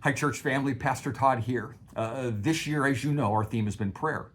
Hi, church family. Pastor Todd here. This year, as you know, our theme has been prayer.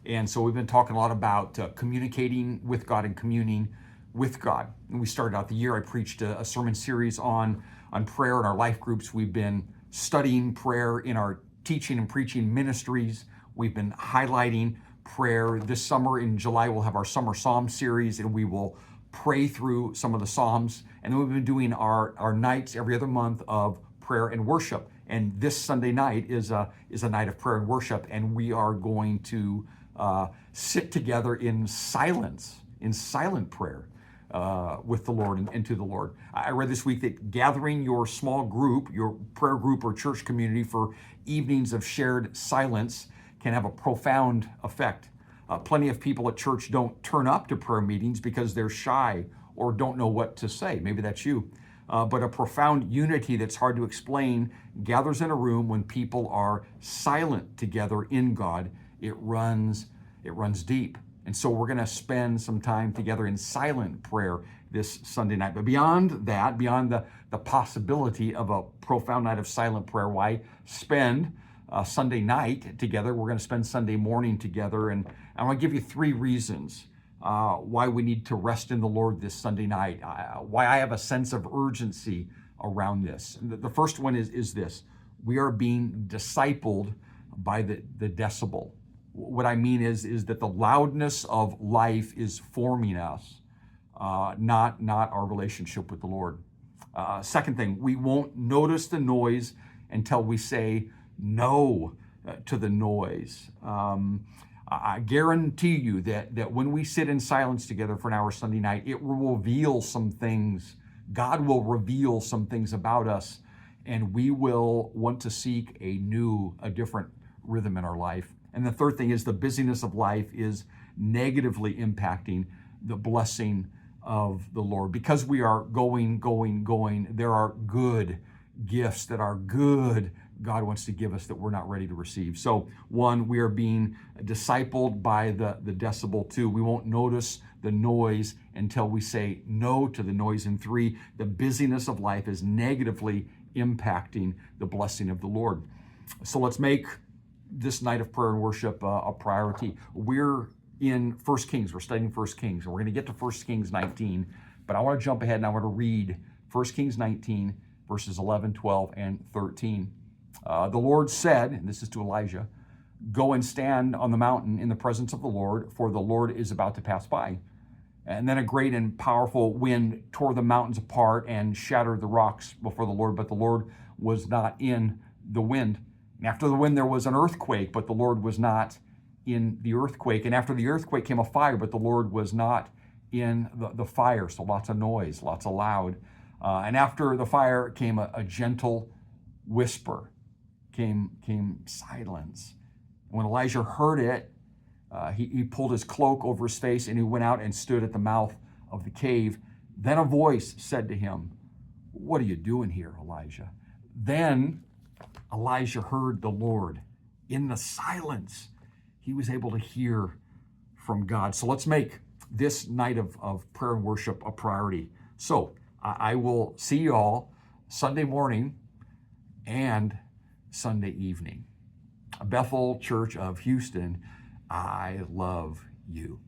And so we've been talking a lot about communicating with God and communing with God. And we started out the year, I preached a sermon series on prayer in our life groups. We've been studying prayer in our teaching and preaching ministries. We've been highlighting prayer. This summer in July, we'll have our summer psalm series, and we will pray through some of the psalms. And then we've been doing our nights every other month of prayer and worship. And this Sunday night is a night of prayer and worship, and we are going to sit together in silent prayer with the Lord and to the Lord. I read this week that gathering your small group, your prayer group or church community for evenings of shared silence can have a profound effect. Plenty of people at church don't turn up to prayer meetings because they're shy or don't know what to say. Maybe that's you. But a profound unity that's hard to explain gathers in a room when people are silent together in God. It runs deep. And so we're going to spend some time together in silent prayer this Sunday night. But beyond that, beyond the possibility of a profound night of silent prayer, why spend Sunday night together? We're going to spend Sunday morning together. And I want to give you 3 reasons why we need to rest in the Lord this Sunday night, why I have a sense of urgency around this. And the first one is this: we are being discipled by the decibel. What I mean is that the loudness of life is forming us, not our relationship with the Lord. Second thing, we won't notice the noise until we say no to the noise. I guarantee you that when we sit in silence together for an hour Sunday night, it will reveal some things. God will reveal some things about us, and we will want to seek a different rhythm in our life. And the third thing is the busyness of life is negatively impacting the blessing of the Lord. Because we are going, there are good gifts that are good God wants to give us that we're not ready to receive. So 1, we are being discipled by the decibel. 2, we won't notice the noise until we say no to the noise. And 3, the busyness of life is negatively impacting the blessing of the Lord. So let's make this night of prayer and worship a priority. We're in 1 Kings. We're studying 1 Kings. And we're going to get to 1 Kings 19. But I want to jump ahead and I want to read 1 Kings 19, verses 11, 12, and 13. The Lord said, and this is to Elijah, "Go and stand on the mountain in the presence of the Lord, for the Lord is about to pass by." And then a great and powerful wind tore the mountains apart and shattered the rocks before the Lord, but the Lord was not in the wind. And after the wind there was an earthquake, but the Lord was not in the earthquake. And after the earthquake came a fire, but the Lord was not in the fire. So lots of noise, lots of loud. And after the fire came a gentle whisper. Came silence. When Elijah heard it, he pulled his cloak over his face and he went out and stood at the mouth of the cave. Then a voice said to him, "What are you doing here, Elijah?" Then Elijah heard the Lord. In the silence, he was able to hear from God. So let's make this night of prayer and worship a priority. So I will see you all Sunday morning and Sunday evening. Bethel Church of Houston, I love you.